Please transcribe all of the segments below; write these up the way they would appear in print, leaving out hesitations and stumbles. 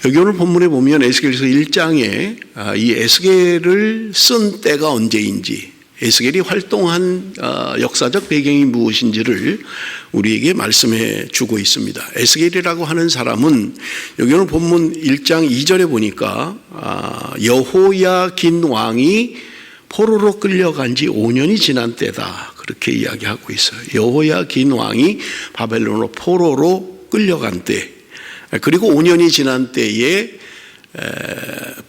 여기 오늘 본문에 보면 에스겔서 1장에 이 에스겔을 쓴 때가 언제인지, 에스겔이 활동한 역사적 배경이 무엇인지를 우리에게 말씀해 주고 있습니다. 에스겔이라고 하는 사람은 여기 오늘 본문 1장 2절에 보니까 여호야긴 왕이 포로로 끌려간 지 5년이 지난 때다, 그렇게 이야기하고 있어요. 여호야긴 왕이 바벨론으로 포로로 끌려간 때, 그리고 5년이 지난 때에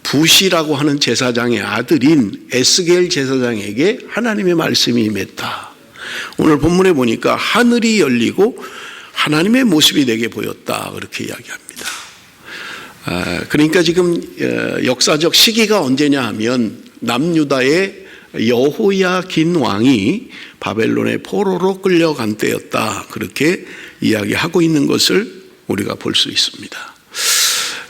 부시라고 하는 제사장의 아들인 에스겔 제사장에게 하나님의 말씀이 임했다. 오늘 본문에 보니까 하늘이 열리고 하나님의 모습이 내게 보였다, 그렇게 이야기합니다. 그러니까 지금 역사적 시기가 언제냐 하면 남유다의 여호야긴 왕이 바벨론의 포로로 끌려간 때였다, 그렇게 이야기하고 있는 것을 우리가 볼 수 있습니다.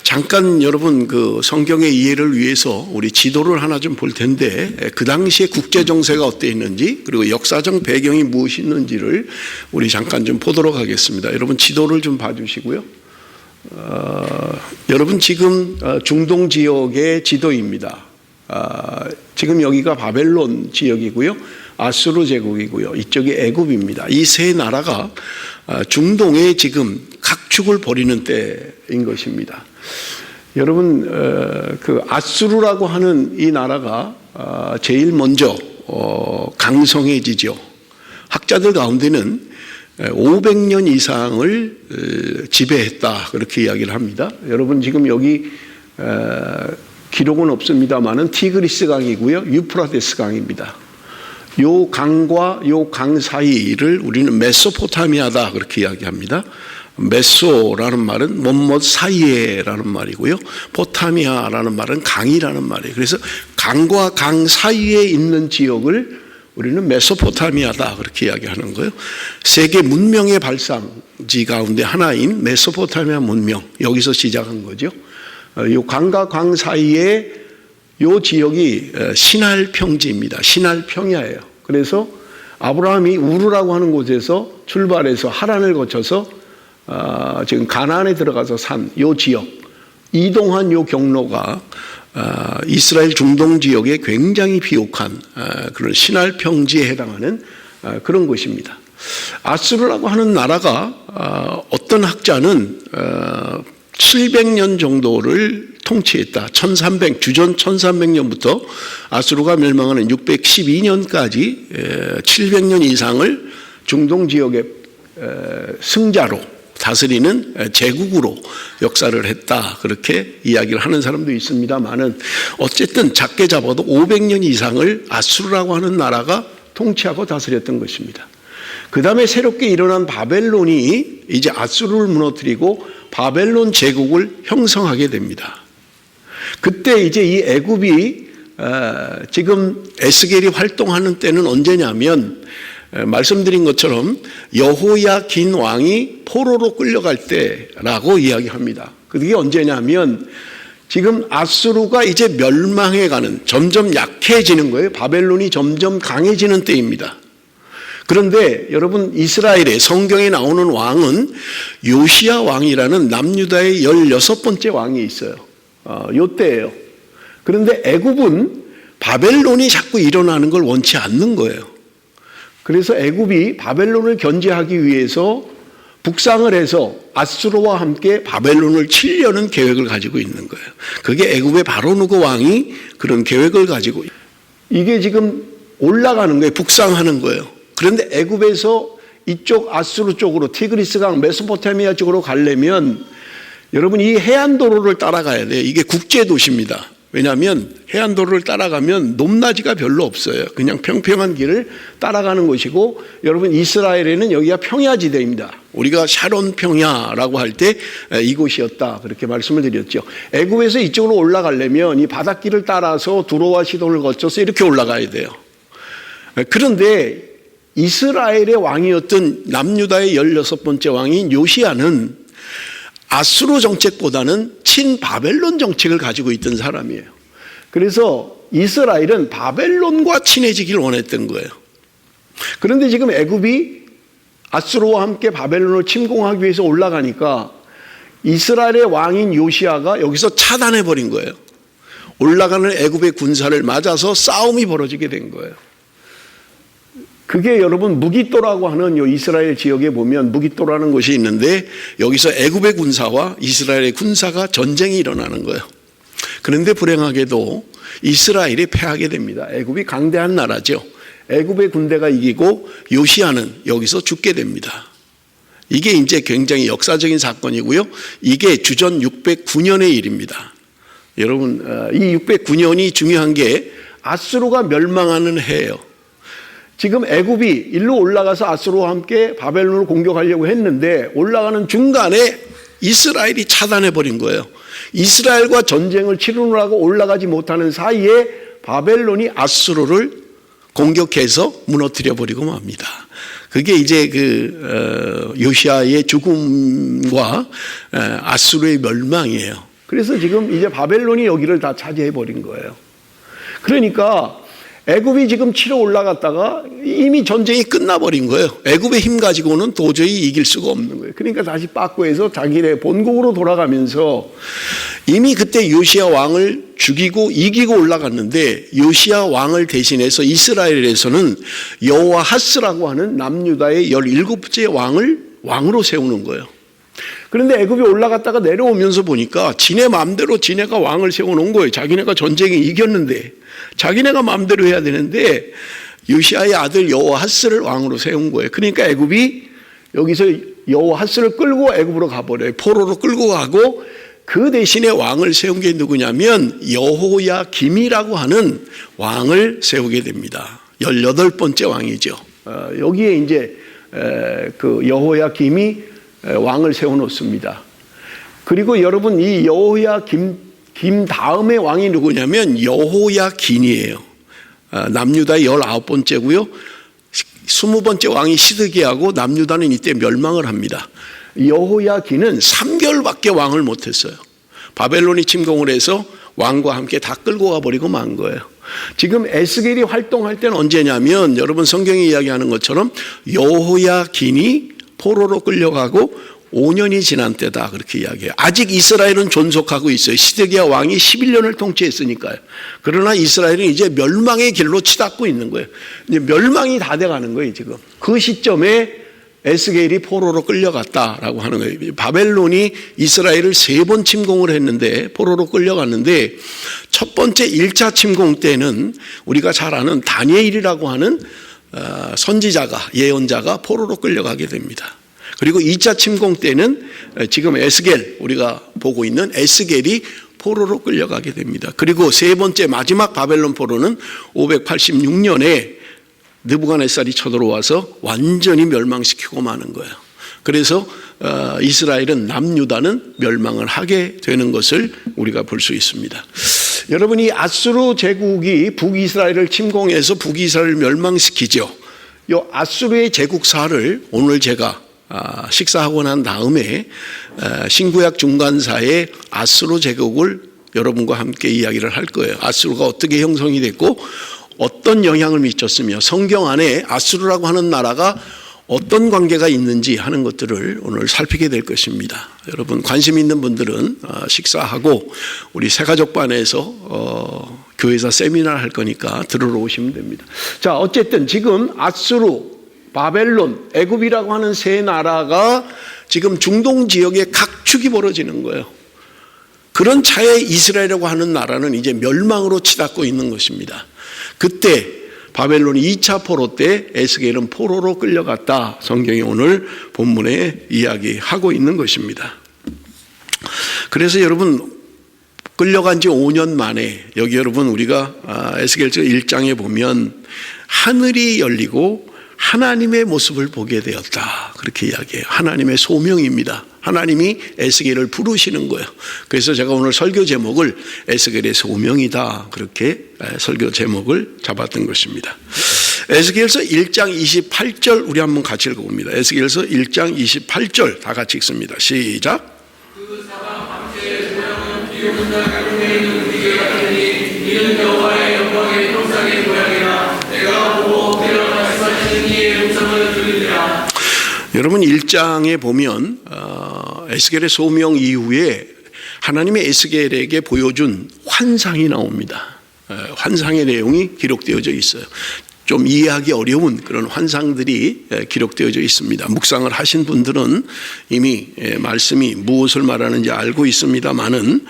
잠깐 여러분 그 성경의 이해를 위해서 우리 지도를 하나 좀 볼 텐데, 그 당시에 국제 정세가 어땠는지 그리고 역사적 배경이 무엇이 있는지를 우리 잠깐 좀 보도록 하겠습니다. 여러분 지도를 좀 봐주시고요. 여러분 지금 중동 지역의 지도입니다. 지금 여기가 바벨론 지역이고요, 아수르 제국이고요, 이쪽이 애굽입니다. 이 세 나라가 중동에 지금 각축을 벌이는 때인 것입니다. 여러분 그 아수르라고 하는 이 나라가 제일 먼저 강성해지죠. 학자들 가운데는 500년 이상을 지배했다, 그렇게 이야기를 합니다. 여러분 지금 여기 기록은 없습니다만은 티그리스 강이고요, 유프라테스 강입니다. 요 강과 요 강 사이를 우리는 메소포타미아다, 그렇게 이야기합니다. 메소라는 말은 뭐뭐 사이에라는 말이고요, 포타미아라는 말은 강이라는 말이에요. 그래서 강과 강 사이에 있는 지역을 우리는 메소포타미아다, 그렇게 이야기하는 거예요. 세계 문명의 발상지 가운데 하나인 메소포타미아 문명, 여기서 시작한 거죠. 이 강과 강 사이에 이 지역이 시날 평지입니다. 시날 평야예요. 그래서 아브라함이 우르라고 하는 곳에서 출발해서 하란을 거쳐서 지금 가나안에 들어가서 산 이 지역, 이동한 이 경로가 이스라엘 중동 지역에 굉장히 비옥한 그런 시날 평지에 해당하는 그런 곳입니다. 아수르라고 하는 나라가 어떤 학자는 700년 정도를 통치했다. 주전 1300년부터 아수르가 멸망하는 612년까지 700년 이상을 중동 지역의 승자로 다스리는 제국으로 역사를 했다, 그렇게 이야기를 하는 사람도 있습니다만은 어쨌든 작게 잡아도 500년 이상을 아수르라고 하는 나라가 통치하고 다스렸던 것입니다. 그 다음에 새롭게 일어난 바벨론이 이제 아수르를 무너뜨리고 바벨론 제국을 형성하게 됩니다. 그때 이제 이 애굽이 지금 에스겔이 활동하는 때는 언제냐면, 말씀드린 것처럼 여호야긴 왕이 포로로 끌려갈 때라고 이야기합니다. 그게 언제냐면 지금 아수르가 이제 멸망해가는, 점점 약해지는 거예요. 바벨론이 점점 강해지는 때입니다. 그런데 여러분 이스라엘의 성경에 나오는 왕은 요시야 왕이라는 남유다의 16번째 왕이 있어요. 요때예요. 그런데 애굽은 바벨론이 자꾸 일어나는 걸 원치 않는 거예요. 그래서 애굽이 바벨론을 견제하기 위해서 북상을 해서 아수르와 함께 바벨론을 치려는 계획을 가지고 있는 거예요. 그게 애굽의 바로누고 왕이 그런 계획을 가지고, 이게 지금 올라가는 거예요. 북상하는 거예요. 그런데 애굽에서 이쪽 아수르 쪽으로 티그리스강 메소포타미아 쪽으로 가려면 여러분 이 해안도로를 따라가야 돼요. 이게 국제도시입니다. 왜냐하면 해안도로를 따라가면 높낮이가 별로 없어요. 그냥 평평한 길을 따라가는 것이고, 여러분 이스라엘에는 여기가 평야지대입니다. 우리가 샤론 평야라고 할 때 이곳이었다, 그렇게 말씀을 드렸죠. 애굽에서 이쪽으로 올라가려면 이 바닷길을 따라서 두로와 시돈을 거쳐서 이렇게 올라가야 돼요. 그런데 이스라엘의 왕이었던 남유다의 16번째 왕인 요시야는 아수르 정책보다는 친바벨론 정책을 가지고 있던 사람이에요. 그래서 이스라엘은 바벨론과 친해지길 원했던 거예요. 그런데 지금 애굽이 아수르와 함께 바벨론을 침공하기 위해서 올라가니까 이스라엘의 왕인 요시아가 여기서 차단해 버린 거예요. 올라가는 애굽의 군사를 맞아서 싸움이 벌어지게 된 거예요. 그게 여러분 무깃도라고 하는 요 이스라엘 지역에 보면 무깃도라는 곳이 있는데 여기서 애굽의 군사와 이스라엘의 군사가 전쟁이 일어나는 거예요. 그런데 불행하게도 이스라엘이 패하게 됩니다. 애굽이 강대한 나라죠. 애굽의 군대가 이기고 요시아는 여기서 죽게 됩니다. 이게 이제 굉장히 역사적인 사건이고요. 이게 주전 609년의 일입니다. 여러분, 이 609년이 중요한 게 아수르가 멸망하는 해예요. 지금 애굽이 일로 올라가서 아수르와 함께 바벨론을 공격하려고 했는데 올라가는 중간에 이스라엘이 차단해 버린 거예요. 이스라엘과 전쟁을 치르느라고 올라가지 못하는 사이에 바벨론이 아수르를 공격해서 무너뜨려 버리고 맙니다. 그게 이제 요시아의 죽음과 아수르의 멸망이에요. 그래서 지금 이제 바벨론이 여기를 다 차지해 버린 거예요. 그러니까 애굽이 지금 치러 올라갔다가 이미 전쟁이 끝나버린 거예요. 애굽의 힘 가지고는 도저히 이길 수가 없는 거예요. 그러니까 다시 빠꾸해서 자기네 본국으로 돌아가면서 이미 그때 요시아 왕을 죽이고 이기고 올라갔는데 요시아 왕을 대신해서 이스라엘에서는 여호아하스라고 하는 남유다의 17번째 왕으로 세우는 거예요. 그런데 애굽이 올라갔다가 내려오면서 보니까 지네 마음대로 지네가 왕을 세워놓은 거예요. 자기네가 전쟁에 이겼는데 자기네가 마음대로 해야 되는데 요시아의 아들 여호아하스를 왕으로 세운 거예요. 그러니까 애굽이 여기서 여호아하스를 끌고 애굽으로 가버려요. 포로로 끌고 가고 그 대신에 왕을 세운 게 누구냐면 여호야김이라고 하는 왕을 세우게 됩니다. 18번째 왕이죠. 여기에 이제 그 여호야김이 왕을 세워놓습니다. 그리고 여러분 이 여호야김 다음의 왕이 누구냐면 여호야긴이에요. 남유다의 19번째고요. 20번째 왕이 시드기야고 남유다는 이때 멸망을 합니다. 여호야긴은 3개월밖에 왕을 못했어요. 바벨론이 침공을 해서 왕과 함께 다 끌고 가버리고 만 거예요. 지금 에스겔이 활동할 때는 언제냐면 여러분 성경이 이야기하는 것처럼 여호야긴이 포로로 끌려가고 5년이 지난 때다 그렇게 이야기해요. 아직 이스라엘은 존속하고 있어요. 시드기야 왕이 11년을 통치했으니까요. 그러나 이스라엘은 이제 멸망의 길로 치닫고 있는 거예요. 이제 멸망이 다 돼가는 거예요 지금. 그 시점에 에스겔이 포로로 끌려갔다라고 하는 거예요. 바벨론이 이스라엘을 3번 침공을 했는데 포로로 끌려갔는데 첫 번째 1차 침공 때는 우리가 잘 아는 다니엘이라고 하는 선지자가 예언자가 포로로 끌려가게 됩니다. 그리고 2차 침공 때는 지금 에스겔 우리가 보고 있는 에스겔이 포로로 끌려가게 됩니다. 그리고 세 번째 마지막 바벨론 포로는 586년에 느부갓네살이 쳐들어와서 완전히 멸망시키고 마는 거예요. 그래서 이스라엘은 남유다는 멸망을 하게 되는 것을 우리가 볼 수 있습니다. 여러분 이 아수르 제국이 북이스라엘을 침공해서 북이스라엘을 멸망시키죠. 이 아수르의 제국사를 오늘 제가 식사하고 난 다음에 신구약 중간사의 아수르 제국을 여러분과 함께 이야기를 할 거예요. 아수르가 어떻게 형성이 됐고 어떤 영향을 미쳤으며 성경 안에 아수르라고 하는 나라가 어떤 관계가 있는지 하는 것들을 오늘 살피게 될 것입니다. 여러분 관심 있는 분들은 식사하고 우리 새가족반에서 교회에서 세미나를 할 거니까 들으러 오시면 됩니다. 자, 어쨌든 지금 아수르, 바벨론, 애굽이라고 하는 세 나라가 지금 중동 지역에 각축이 벌어지는 거예요. 그런 차에 이스라엘이라고 하는 나라는 이제 멸망으로 치닫고 있는 것입니다. 그때 바벨론이 2차 포로 때 에스겔은 포로로 끌려갔다. 성경이 오늘 본문에 이야기하고 있는 것입니다. 그래서 여러분 끌려간 지 5년 만에 여기 여러분 우리가 에스겔서 1장에 보면 하늘이 열리고 하나님의 모습을 보게 되었다. 그렇게 이야기해요. 하나님의 소명입니다. 하나님이 에스겔을 부르시는 거예요. 그래서 제가 오늘 설교 제목을 에스겔의 소명이다. 그렇게 설교 제목을 잡았던 것입니다. 에스겔서 1장 28절 우리 한번 같이 읽어봅니다. 에스겔서 1장 28절 다 같이 읽습니다. 시작. 그 사방 밤새 모양은 비오는 날 가운데 있는 우리에게 같으니 이는 여호와의 영광의 형상의 모양이라 내가 보고 내가 말씀하시는 이의 음성을 들으리라. 여러분 1장에 보면 에스겔의 소명 이후에 하나님의 에스겔에게 보여준 환상이 나옵니다. 환상의 내용이 기록되어져 있어요. 좀 이해하기 어려운 그런 환상들이 기록되어져 있습니다. 묵상을 하신 분들은 이미 말씀이 무엇을 말하는지 알고 있습니다만은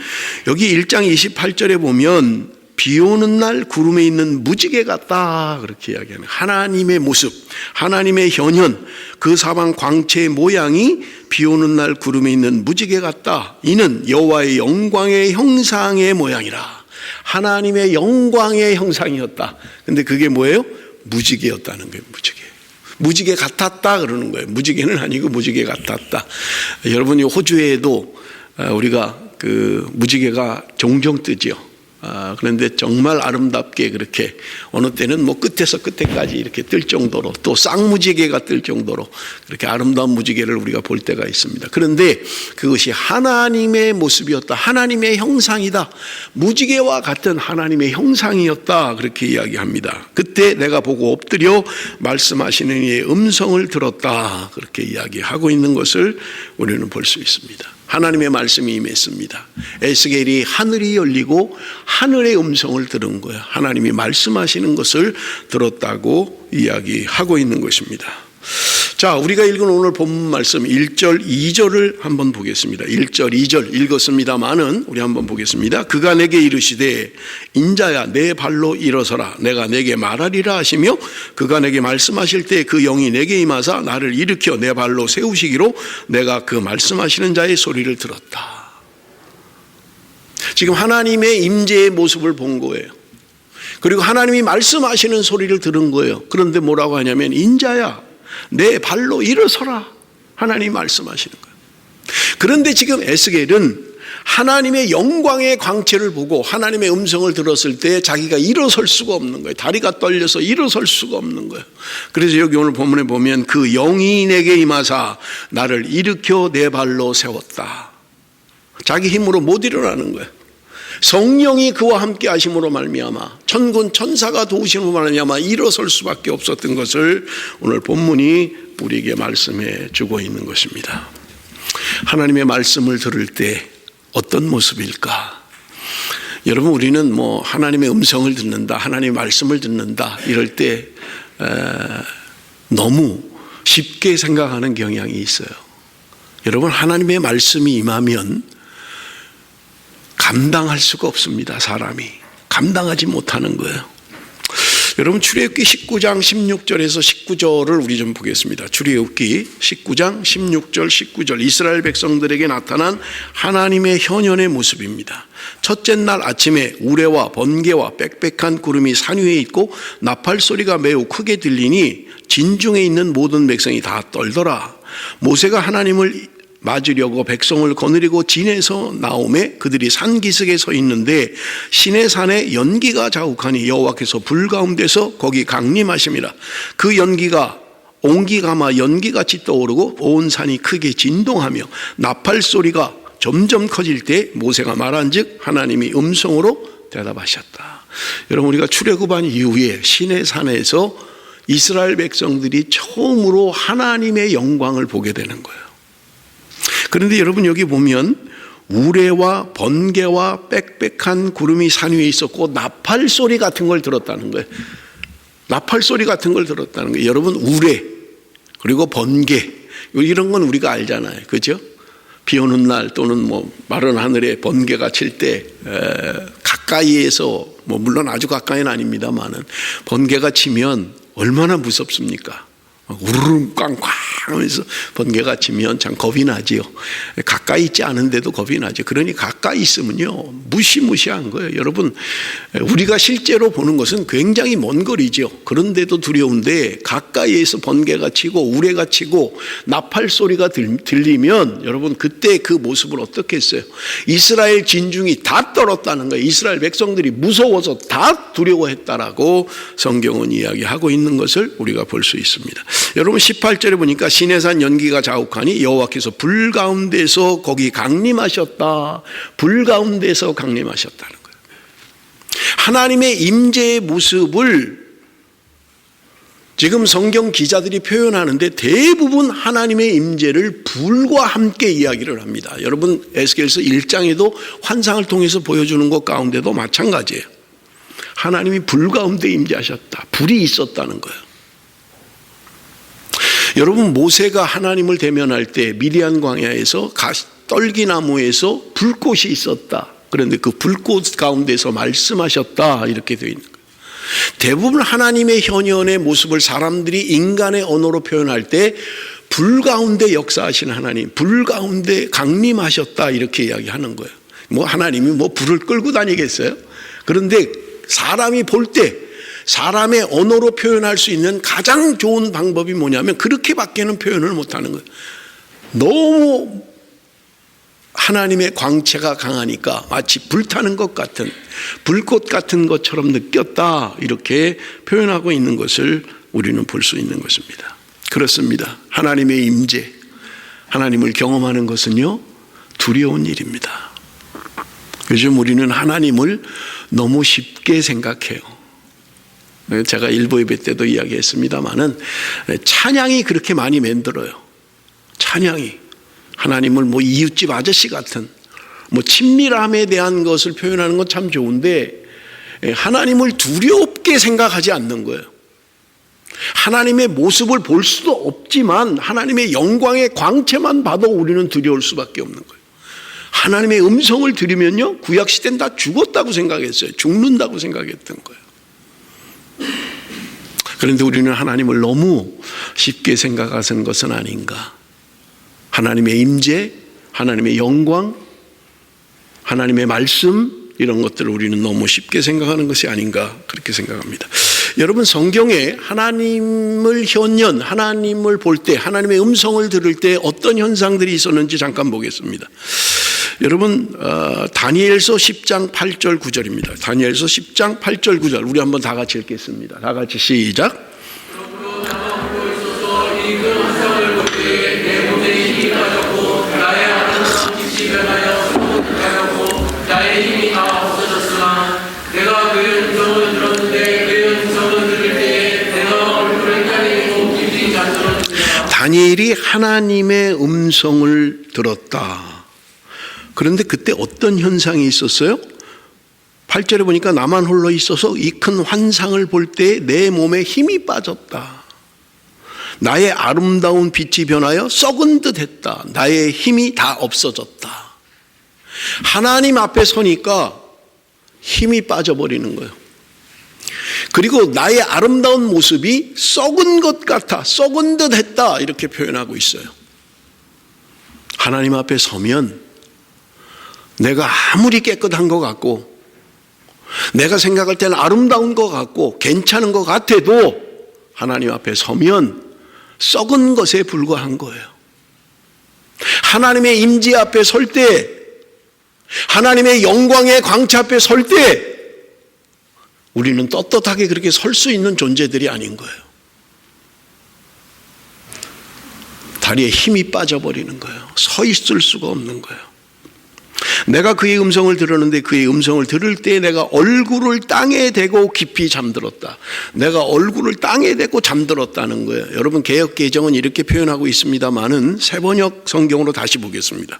여기 1장 28절에 보면 비 오는 날 구름에 있는 무지개 같다 그렇게 이야기하는 하나님의 모습, 하나님의 현현, 그 사방 광채의 모양이 비 오는 날 구름에 있는 무지개 같다. 이는 여호와의 영광의 형상의 모양이라. 하나님의 영광의 형상이었다. 근데 그게 뭐예요? 무지개였다는 거예요. 무지개 같았다 그러는 거예요. 무지개는 아니고 무지개 같았다. 여러분, 이 호주에도 우리가 그 무지개가 종종 뜨죠. 그런데 정말 아름답게 그렇게 어느 때는 뭐 끝에서 끝에까지 이렇게 뜰 정도로, 또 쌍무지개가 뜰 정도로 그렇게 아름다운 무지개를 우리가 볼 때가 있습니다. 그런데 그것이 하나님의 모습이었다. 하나님의 형상이다. 무지개와 같은 하나님의 형상이었다. 그렇게 이야기합니다. 그때 내가 보고 엎드려 말씀하시는 이의 음성을 들었다. 그렇게 이야기하고 있는 것을 우리는 볼 수 있습니다. 하나님의 말씀이 임했습니다. 에스겔이 하늘이 열리고 하늘의 음성을 들은 거예요. 하나님이 말씀하시는 것을 들었다고 이야기하고 있는 것입니다. 자, 우리가 읽은 오늘 본문 말씀 1절 2절을 한번 보겠습니다. 1절 2절 읽었습니다마는 우리 한번 보겠습니다. 그가 내게 이르시되 인자야 내 발로 일어서라 내가 내게 말하리라 하시며 그가 내게 말씀하실 때 그 영이 내게 임하사 나를 일으켜 내 발로 세우시기로 내가 그 말씀하시는 자의 소리를 들었다. 지금 하나님의 임재의 모습을 본 거예요. 그리고 하나님이 말씀하시는 소리를 들은 거예요. 그런데 뭐라고 하냐면 인자야 내 발로 일어서라. 하나님이 말씀하시는 거예요. 그런데 지금 에스겔은 하나님의 영광의 광채를 보고 하나님의 음성을 들었을 때 자기가 일어설 수가 없는 거예요. 다리가 떨려서 일어설 수가 없는 거예요. 그래서 여기 오늘 본문에 보면 그 영이 내게 임하사 나를 일으켜 내 발로 세웠다. 자기 힘으로 못 일어나는 거예요. 성령이 그와 함께 하심으로 말미암아 천군 천사가 도우심으로 말미암아 일어설 수밖에 없었던 것을 오늘 본문이 우리에게 말씀해 주고 있는 것입니다. 하나님의 말씀을 들을 때 어떤 모습일까? 여러분, 우리는 뭐 하나님의 음성을 듣는다, 하나님의 말씀을 듣는다 이럴 때 너무 쉽게 생각하는 경향이 있어요. 여러분, 하나님의 말씀이 임하면 감당할 수가 없습니다. 사람이 감당하지 못하는 거예요. 여러분, 출애굽기 19장 16절에서 19절을 우리 좀 보겠습니다. 출애굽기 19장 16절 19절 이스라엘 백성들에게 나타난 하나님의 현현의 모습입니다. 첫째 날 아침에 우레와 번개와 빽빽한 구름이 산 위에 있고 나팔 소리가 매우 크게 들리니 진중에 있는 모든 백성이 다 떨더라. 모세가 하나님을 맞으려고 백성을 거느리고 진에서 나오매 그들이 산 기슭에 서 있는데 시내산에 연기가 자욱하니 여호와께서 불 가운데서 거기 강림하심이라. 그 연기가 옹기가마 연기같이 떠오르고 온 산이 크게 진동하며 나팔 소리가 점점 커질 때 모세가 말한즉 하나님이 음성으로 대답하셨다. 여러분, 우리가 출애굽한 이후에 시내산에서 이스라엘 백성들이 처음으로 하나님의 영광을 보게 되는 거예요. 그런데 여러분, 여기 보면 우레와 번개와 빽빽한 구름이 산 위에 있었고 나팔 소리 같은 걸 들었다는 거예요. 나팔 소리 같은 걸 들었다는 거예요. 여러분, 우레 그리고 번개 이런 건 우리가 알잖아요. 그렇죠? 비 오는 날 또는 뭐 마른 하늘에 번개가 칠 때 가까이에서, 뭐 물론 아주 가까이는 아닙니다만은 번개가 치면 얼마나 무섭습니까? 우르르 꽝꽝 하면서 번개가 치면 참 겁이 나지요. 가까이 있지 않은데도 겁이 나죠. 그러니 가까이 있으면요 무시무시한 거예요. 여러분, 우리가 실제로 보는 것은 굉장히 먼 거리죠. 그런데도 두려운데 가까이에서 번개가 치고 우레가 치고 나팔 소리가 들리면 여러분, 그때 그 모습을 어떻게 했어요? 이스라엘 진중이 다 떨었다는 거예요. 이스라엘 백성들이 무서워서 다 두려워했다라고 성경은 이야기하고 있는 것을 우리가 볼 수 있습니다. 여러분, 18절에 보니까 시내산 연기가 자욱하니 여호와께서 불 가운데서 거기 강림하셨다. 불 가운데서 강림하셨다는 거예요. 하나님의 임재의 모습을 지금 성경 기자들이 표현하는데 대부분 하나님의 임재를 불과 함께 이야기를 합니다. 여러분 에스겔서 1장에도 환상을 통해서 보여주는 것 가운데도 마찬가지예요. 하나님이 불 가운데 임재하셨다. 불이 있었다는 거예요. 여러분 모세가 하나님을 대면할 때 미디안 광야에서 떨기나무에서 불꽃이 있었다. 그런데 그 불꽃 가운데서 말씀하셨다. 이렇게 되어 있는 거예요. 대부분 하나님의 현현의 모습을 사람들이 인간의 언어로 표현할 때 불 가운데 역사하신 하나님, 불 가운데 강림하셨다 이렇게 이야기하는 거예요. 뭐 하나님이 뭐 불을 끌고 다니겠어요? 그런데 사람이 볼 때 사람의 언어로 표현할 수 있는 가장 좋은 방법이 뭐냐면 그렇게밖에는 표현을 못하는 거예요. 너무 하나님의 광채가 강하니까 마치 불타는 것 같은 불꽃 같은 것처럼 느꼈다 이렇게 표현하고 있는 것을 우리는 볼 수 있는 것입니다. 그렇습니다. 하나님의 임재, 하나님을 경험하는 것은요 두려운 일입니다. 요즘 우리는 하나님을 너무 쉽게 생각해요. 제가 일부 예배 때도 이야기했습니다마는 찬양이 그렇게 많이 만들어요. 찬양이 하나님을 뭐 이웃집 아저씨 같은 뭐 친밀함에 대한 것을 표현하는 건 참 좋은데 하나님을 두렵게 생각하지 않는 거예요. 하나님의 모습을 볼 수도 없지만 하나님의 영광의 광채만 봐도 우리는 두려울 수밖에 없는 거예요. 하나님의 음성을 들으면요 구약시대는 다 죽었다고 생각했어요. 죽는다고 생각했던 거예요. 그런데 우리는 하나님을 너무 쉽게 생각하는 것은 아닌가. 하나님의 임재, 하나님의 영광, 하나님의 말씀 이런 것들을 우리는 너무 쉽게 생각하는 것이 아닌가 그렇게 생각합니다. 여러분 성경에 하나님을 현현, 하나님을 볼 때, 하나님의 음성을 들을 때 어떤 현상들이 있었는지 잠깐 보겠습니다. 여러분 다니엘서 10장 8절 9절입니다. 다니엘서 10장 8절 9절 우리 한번 다 같이 읽겠습니다. 다 같이 시작. 내가 그의 음성을 들었는데 그의 음성을 들을 때에 내가 얼굴을 가리고 깊이 잠들었습니다. 다니엘이 하나님의 음성을 들었다. 그런데 그때 어떤 현상이 있었어요? 8절에 보니까 나만 홀로 있어서 이 큰 환상을 볼 때 내 몸에 힘이 빠졌다. 나의 아름다운 빛이 변하여 썩은 듯 했다. 나의 힘이 다 없어졌다. 하나님 앞에 서니까 힘이 빠져버리는 거예요. 그리고 나의 아름다운 모습이 썩은 것 같아, 썩은 듯 했다 이렇게 표현하고 있어요. 하나님 앞에 서면 내가 아무리 깨끗한 것 같고 내가 생각할 때는 아름다운 것 같고 괜찮은 것 같아도 하나님 앞에 서면 썩은 것에 불과한 거예요. 하나님의 임재 앞에 설 때, 하나님의 영광의 광채 앞에 설 때 우리는 떳떳하게 그렇게 설 수 있는 존재들이 아닌 거예요. 다리에 힘이 빠져버리는 거예요. 서 있을 수가 없는 거예요. 내가 그의 음성을 들었는데 그의 음성을 들을 때 내가 얼굴을 땅에 대고 깊이 잠들었다. 내가 얼굴을 땅에 대고 잠들었다는 거예요. 여러분 개역개정은 이렇게 표현하고 있습니다만은 세번역 성경으로 다시 보겠습니다.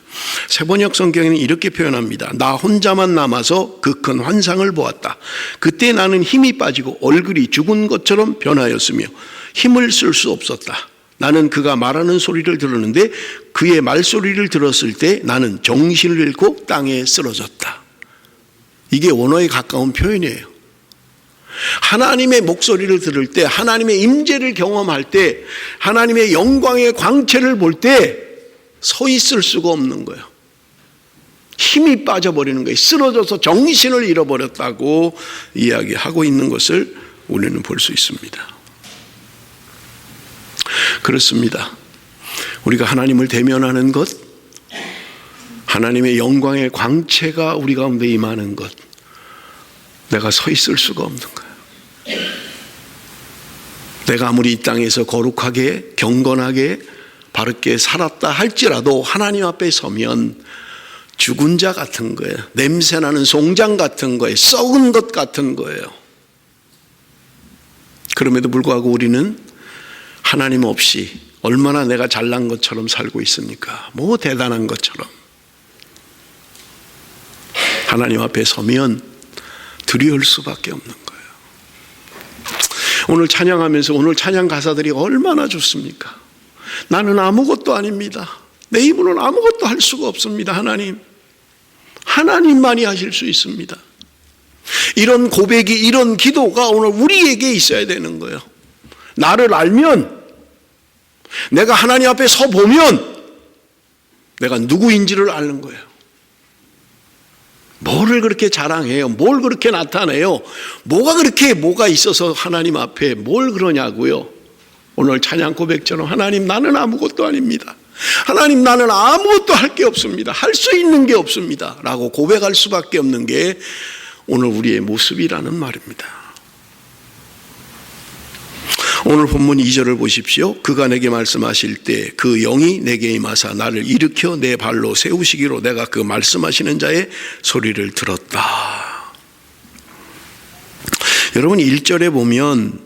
세번역 성경에는 이렇게 표현합니다. 나 혼자만 남아서 그 큰 환상을 보았다. 그때 나는 힘이 빠지고 얼굴이 죽은 것처럼 변하였으며 힘을 쓸 수 없었다. 나는 그가 말하는 소리를 들었는데 그의 말소리를 들었을 때 나는 정신을 잃고 땅에 쓰러졌다. 이게 원어에 가까운 표현이에요. 하나님의 목소리를 들을 때, 하나님의 임재를 경험할 때, 하나님의 영광의 광채를 볼 때 서 있을 수가 없는 거예요. 힘이 빠져버리는 거예요. 쓰러져서 정신을 잃어버렸다고 이야기하고 있는 것을 우리는 볼 수 있습니다. 그렇습니다. 우리가 하나님을 대면하는 것, 하나님의 영광의 광채가 우리 가운데 임하는 것, 내가 서 있을 수가 없는 거예요. 내가 아무리 이 땅에서 거룩하게 경건하게 바르게 살았다 할지라도 하나님 앞에 서면 죽은 자 같은 거예요. 냄새나는 송장 같은 거예요. 썩은 것 같은 거예요. 그럼에도 불구하고 우리는 하나님 없이 얼마나 내가 잘난 것처럼 살고 있습니까? 뭐 대단한 것처럼. 하나님 앞에 서면 두려울 수밖에 없는 거예요. 오늘 찬양하면서 오늘 찬양 가사들이 얼마나 좋습니까? 나는 아무것도 아닙니다. 내 힘으로는 아무것도 할 수가 없습니다. 하나님. 하나님만이 하실 수 있습니다. 이런 고백이, 이런 기도가 오늘 우리에게 있어야 되는 거예요. 나를 알면, 내가 하나님 앞에 서 보면 내가 누구인지를 아는 거예요. 뭐를 그렇게 자랑해요? 뭘 그렇게 나타내요? 뭐가 있어서 하나님 앞에 뭘 그러냐고요? 오늘 찬양 고백처럼 하나님 나는 아무것도 아닙니다. 하나님 나는 아무것도 할 게 없습니다. 할 수 있는 게 없습니다. 라고 고백할 수밖에 없는 게 오늘 우리의 모습이라는 말입니다. 오늘 본문 2절을 보십시오. 그가 내게 말씀하실 때 그 영이 내게 임하사 나를 일으켜 내 발로 세우시기로 내가 그 말씀하시는 자의 소리를 들었다. 여러분 1절에 보면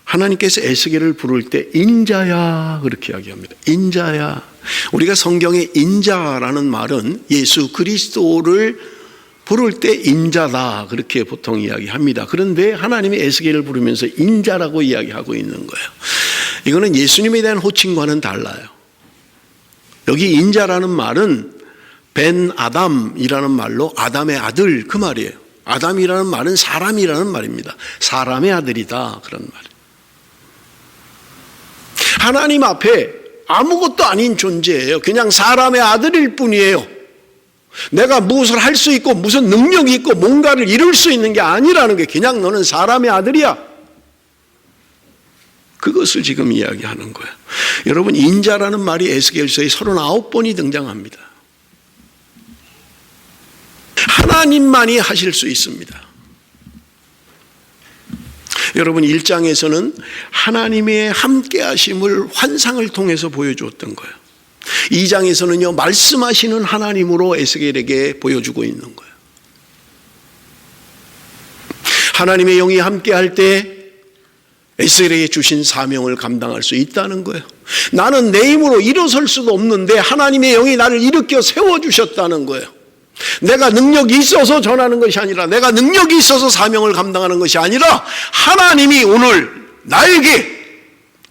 하나님께서 에스겔을 부를 때 인자야 그렇게 이야기합니다. 인자야. 우리가 성경에 인자라는 말은 예수 그리스도를 부를 때 인자다 그렇게 보통 이야기합니다. 그런데 하나님이 에스겔을 부르면서 인자라고 이야기하고 있는 거예요. 이거는 예수님에 대한 호칭과는 달라요. 여기 인자라는 말은 벤 아담이라는 말로 아담의 아들 그 말이에요. 아담이라는 말은 사람이라는 말입니다. 사람의 아들이다 그런 말이에요. 하나님 앞에 아무것도 아닌 존재예요. 그냥 사람의 아들일 뿐이에요. 내가 무엇을 할 수 있고 무슨 능력이 있고 뭔가를 이룰 수 있는 게 아니라는 게 그냥 너는 사람의 아들이야. 그것을 지금 이야기하는 거예요. 여러분 인자라는 말이 에스겔서에 39번이 등장합니다. 하나님만이 하실 수 있습니다. 여러분 1장에서는 하나님의 함께 하심을 환상을 통해서 보여주었던 거예요. 2장에서는요 말씀하시는 하나님으로 에스겔에게 보여주고 있는 거예요. 하나님의 영이 함께 할 때 에스겔에게 주신 사명을 감당할 수 있다는 거예요. 나는 내 힘으로 일어설 수도 없는데 하나님의 영이 나를 일으켜 세워주셨다는 거예요. 내가 능력이 있어서 전하는 것이 아니라 내가 능력이 있어서 사명을 감당하는 것이 아니라 하나님이 오늘 나에게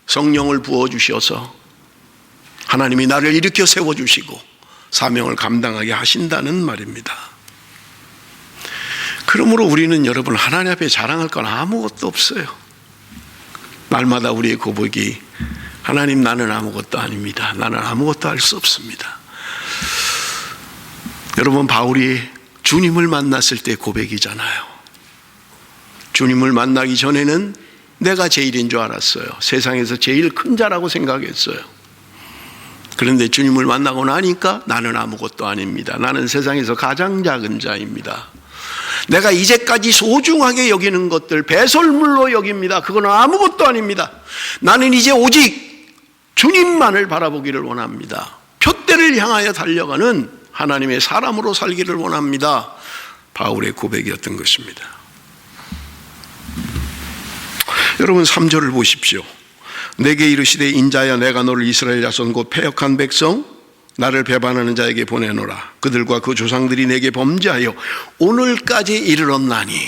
성령을 부어주셔서 하나님이 나를 일으켜 세워주시고 사명을 감당하게 하신다는 말입니다. 그러므로 우리는 여러분 하나님 앞에 자랑할 건 아무것도 없어요. 날마다 우리의 고백이 하나님 나는 아무것도 아닙니다. 나는 아무것도 할 수 없습니다. 여러분 바울이 주님을 만났을 때 고백이잖아요. 주님을 만나기 전에는 내가 제일인 줄 알았어요. 세상에서 제일 큰 자라고 생각했어요. 그런데 주님을 만나고 나니까 나는 아무것도 아닙니다. 나는 세상에서 가장 작은 자입니다. 내가 이제까지 소중하게 여기는 것들 배설물로 여깁니다. 그건 아무것도 아닙니다. 나는 이제 오직 주님만을 바라보기를 원합니다. 표대를 향하여 달려가는 하나님의 사람으로 살기를 원합니다. 바울의 고백이었던 것입니다. 여러분 3절을 보십시오. 내게 이르시되 인자야 내가 너를 이스라엘 자손 곧 패역한 백성 나를 배반하는 자에게 보내노라. 그들과 그 조상들이 내게 범죄하여 오늘까지 이르렀나니.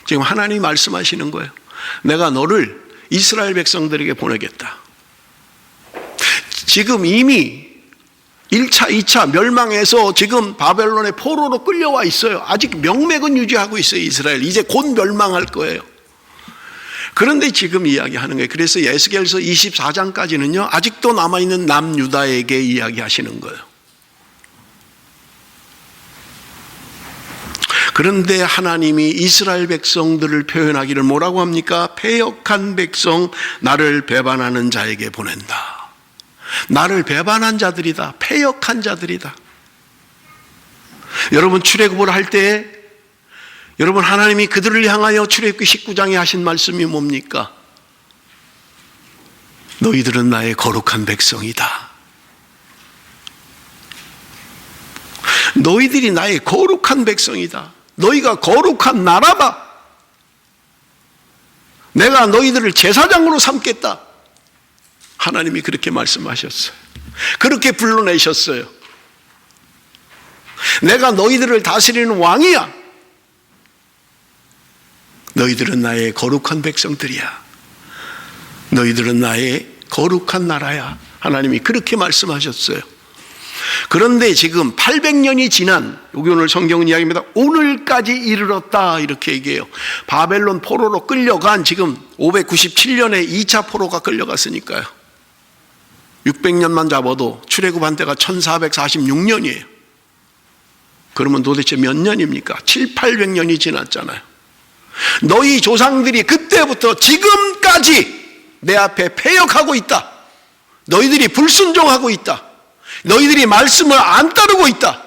지금 하나님이 말씀하시는 거예요. 내가 너를 이스라엘 백성들에게 보내겠다. 지금 이미 1차, 2차 멸망해서 지금 바벨론의 포로로 끌려와 있어요. 아직 명맥은 유지하고 있어요. 이스라엘 이제 곧 멸망할 거예요. 그런데 지금 이야기하는 거예요. 그래서 에스겔서 24장까지는요 아직도 남아있는 남유다에게 이야기하시는 거예요. 그런데 하나님이 이스라엘 백성들을 표현하기를 뭐라고 합니까? 패역한 백성 나를 배반하는 자에게 보낸다. 나를 배반한 자들이다. 패역한 자들이다. 여러분 출애굽을 할 때 여러분 하나님이 그들을 향하여 출애굽기 19장에 하신 말씀이 뭡니까? 너희들은 나의 거룩한 백성이다. 너희들이 나의 거룩한 백성이다. 너희가 거룩한 나라다. 내가 너희들을 제사장으로 삼겠다. 하나님이 그렇게 말씀하셨어요. 그렇게 불러내셨어요. 내가 너희들을 다스리는 왕이야. 너희들은 나의 거룩한 백성들이야. 너희들은 나의 거룩한 나라야. 하나님이 그렇게 말씀하셨어요. 그런데 지금 800년이 지난, 여기 오늘 성경은 이야기입니다. 오늘까지 이르렀다 이렇게 얘기해요. 바벨론 포로로 끌려간 지금 597년에 2차 포로가 끌려갔으니까요. 600년만 잡아도 출애굽한 때가 1446년이에요. 그러면 도대체 몇 년입니까? 7, 800년이 지났잖아요. 너희 조상들이 그때부터 지금까지 내 앞에 패역하고 있다. 너희들이 불순종하고 있다. 너희들이 말씀을 안 따르고 있다.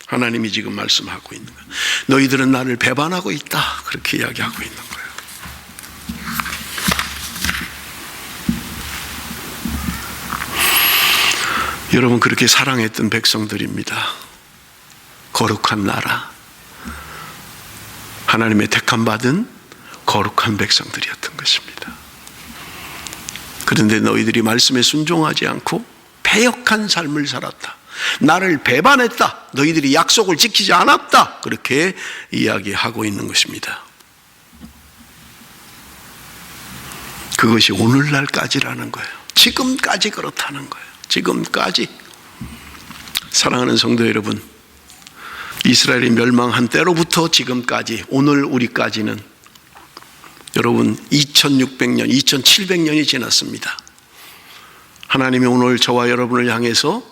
하나님이 지금 말씀하고 있는 거예요. 너희들은 나를 배반하고 있다. 그렇게 이야기하고 있는 거예요. 여러분, 그렇게 사랑했던 백성들입니다. 거룩한 나라, 하나님의 택함받은 거룩한 백성들이었던 것입니다. 그런데 너희들이 말씀에 순종하지 않고 패역한 삶을 살았다. 나를 배반했다. 너희들이 약속을 지키지 않았다. 그렇게 이야기하고 있는 것입니다. 그것이 오늘날까지라는 거예요. 지금까지 그렇다는 거예요. 지금까지. 사랑하는 성도 여러분, 이스라엘이 멸망한 때로부터 지금까지, 오늘 우리까지는 여러분 2600년, 2700년이 지났습니다. 하나님이 오늘 저와 여러분을 향해서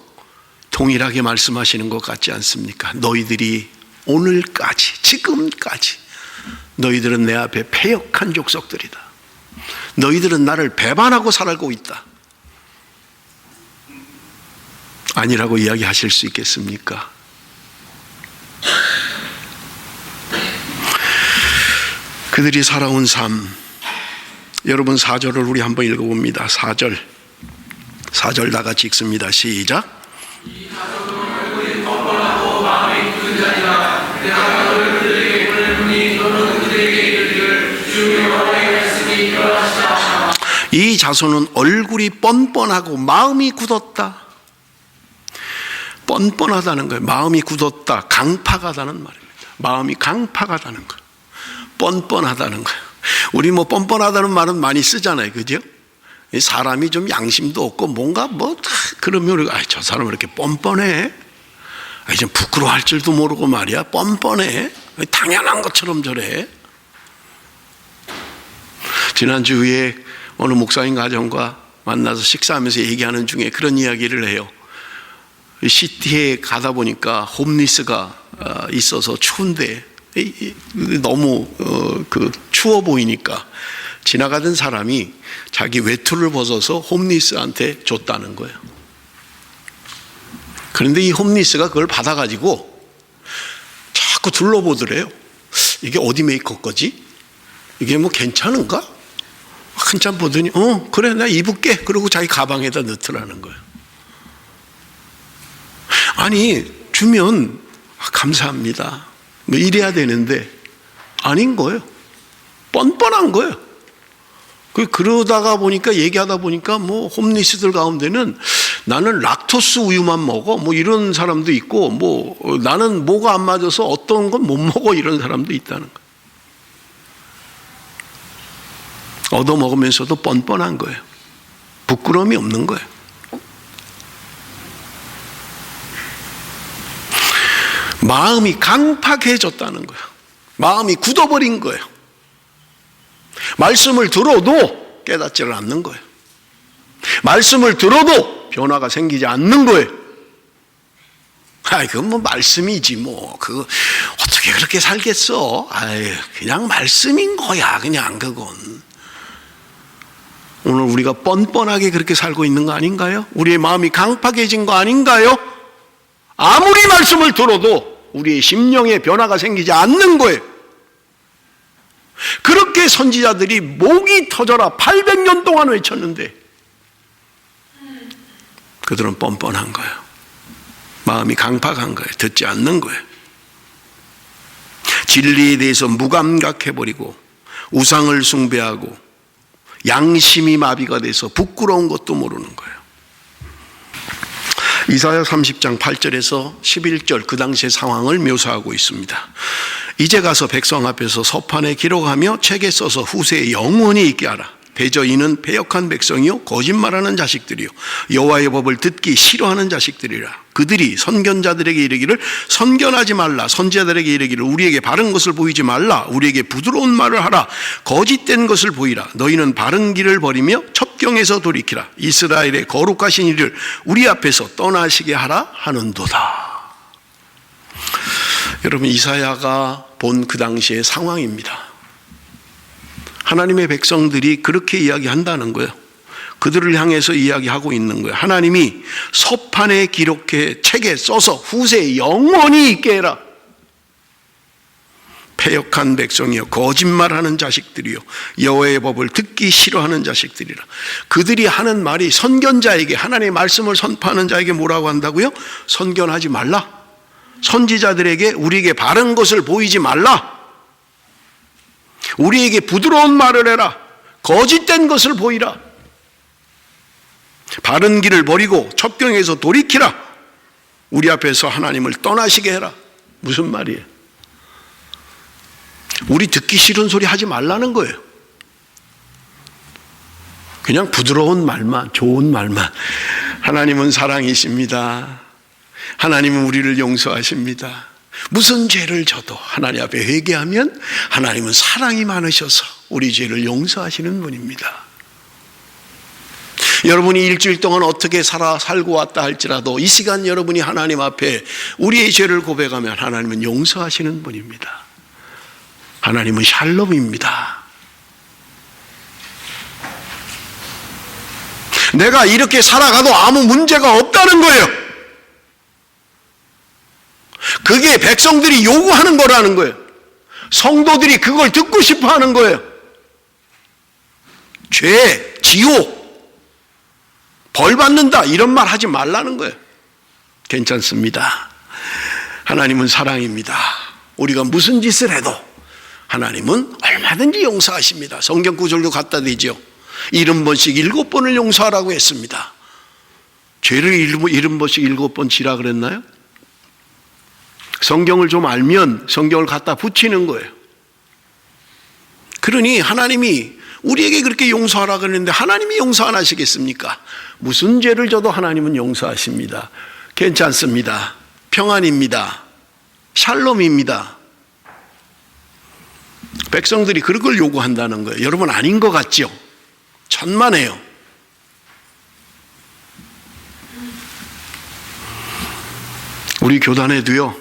동일하게 말씀하시는 것 같지 않습니까? 너희들이 오늘까지, 지금까지 너희들은 내 앞에 패역한 족속들이다. 너희들은 나를 배반하고 살고 있다. 아니라고 이야기하실 수 있겠습니까? 그들이 살아온 삶, 여러분 4절을 우리 한번 읽어봅니다. 4절 다 같이 읽습니다. 시작. 이 자손은 얼굴이 뻔뻔하고 마음이 굳었다. 뻔뻔하다는 거예요. 마음이 굳었다. 강팍하다는 말입니다. 마음이 강팍하다는 거예요. 뻔뻔하다는 거예요. 우리 뭐 뻔뻔하다는 말은 많이 쓰잖아요. 그죠? 사람이 좀 양심도 없고 뭔가 그러면 우리가 저 사람 왜 이렇게 뻔뻔해? 좀 부끄러워할 줄도 모르고 말이야. 뻔뻔해. 당연한 것처럼 저래. 지난주에 어느 목사님 가정과 만나서 식사하면서 얘기하는 중에 그런 이야기를 해요. 시티에 가다 보니까 홈리스가 있어서 추운데 너무 추워 보이니까 지나가던 사람이 자기 외투를 벗어서 홈리스한테 줬다는 거예요. 그런데 이 홈리스가 그걸 받아가지고 자꾸 둘러보더래요. 이게 어디 메이커 거지? 이게 뭐 괜찮은가? 한참 보더니 그래 나 입을게. 그러고 자기 가방에다 넣더라는 거예요. 아니 주면 감사합니다. 뭐 이래야 되는데 아닌 거예요. 뻔뻔한 거예요. 그러다가 보니까 얘기하다 보니까 뭐 홈리스들 가운데는 나는 락토스 우유만 먹어 뭐 이런 사람도 있고 뭐 나는 뭐가 안 맞아서 어떤 건 못 먹어 이런 사람도 있다는 거예요. 얻어 먹으면서도 뻔뻔한 거예요. 부끄러움이 없는 거예요. 마음이 강팍해졌다는 거예요. 마음이 굳어버린 거예요. 말씀을 들어도 깨닫지를 않는 거예요. 말씀을 들어도 변화가 생기지 않는 거예요. 그건 뭐 말씀이지 뭐 그거 어떻게 그렇게 살겠어? 그냥 말씀인 거야. 그냥 그건. 오늘 우리가 뻔뻔하게 그렇게 살고 있는 거 아닌가요? 우리의 마음이 강팍해진 거 아닌가요? 아무리 말씀을 들어도 우리의 심령에 변화가 생기지 않는 거예요. 그렇게 선지자들이 목이 터져라 800년 동안 외쳤는데 그들은 뻔뻔한 거예요. 마음이 강팍한 거예요. 듣지 않는 거예요. 진리에 대해서 무감각해버리고 우상을 숭배하고 양심이 마비가 돼서 부끄러운 것도 모르는 거예요. 이사야 30장 8절에서 11절 그 당시의 상황을 묘사하고 있습니다. 이제 가서 백성 앞에서 서판에 기록하며 책에 써서 후세에 영원히 있게 하라. 대저 이는 패역한 백성이요 거짓말하는 자식들이요 여호와의 법을 듣기 싫어하는 자식들이라. 그들이 선견자들에게 이르기를 선견하지 말라. 선지자들에게 이르기를 우리에게 바른 것을 보이지 말라. 우리에게 부드러운 말을 하라. 거짓된 것을 보이라. 너희는 바른 길을 버리며 첩경에서 돌이키라. 이스라엘의 거룩하신 이를 우리 앞에서 떠나시게 하라 하는도다. 여러분, 이사야가 본 그 당시의 상황입니다. 하나님의 백성들이 그렇게 이야기한다는 거예요. 그들을 향해서 이야기하고 있는 거예요. 하나님이 서판에 기록해 책에 써서 후세에 영원히 있게 해라. 패역한 백성이요 거짓말하는 자식들이요 여호와의 법을 듣기 싫어하는 자식들이라. 그들이 하는 말이 선견자에게, 하나님의 말씀을 선포하는 자에게 뭐라고 한다고요? 선견하지 말라. 선지자들에게 우리에게 바른 것을 보이지 말라. 우리에게 부드러운 말을 해라. 거짓된 것을 보이라. 바른 길을 버리고 첩경에서 돌이키라. 우리 앞에서 하나님을 떠나시게 해라. 무슨 말이에요? 우리 듣기 싫은 소리 하지 말라는 거예요. 그냥 부드러운 말만, 좋은 말만. 하나님은 사랑이십니다. 하나님은 우리를 용서하십니다. 무슨 죄를 져도 하나님 앞에 회개하면 하나님은 사랑이 많으셔서 우리 죄를 용서하시는 분입니다. 여러분이 일주일 동안 어떻게 살고 왔다 할지라도 이 시간 여러분이 하나님 앞에 우리의 죄를 고백하면 하나님은 용서하시는 분입니다. 하나님은 샬롬입니다. 내가 이렇게 살아가도 아무 문제가 없다는 거예요. 그게 백성들이 요구하는 거라는 거예요. 성도들이 그걸 듣고 싶어 하는 거예요. 죄, 지옥, 벌 받는다 이런 말 하지 말라는 거예요. 괜찮습니다. 하나님은 사랑입니다. 우리가 무슨 짓을 해도 하나님은 얼마든지 용서하십니다. 성경 구절도 갖다 대죠. 70번씩 7번을 용서하라고 했습니다. 죄를 70번씩 7번 지라 그랬나요? 성경을 좀 알면 성경을 갖다 붙이는 거예요. 그러니 하나님이 우리에게 그렇게 용서하라 그랬는데 하나님이 용서 안 하시겠습니까? 무슨 죄를 져도 하나님은 용서하십니다. 괜찮습니다. 평안입니다. 샬롬입니다. 백성들이 그런 걸 요구한다는 거예요. 여러분 아닌 것 같죠? 천만에요. 우리 교단에도요,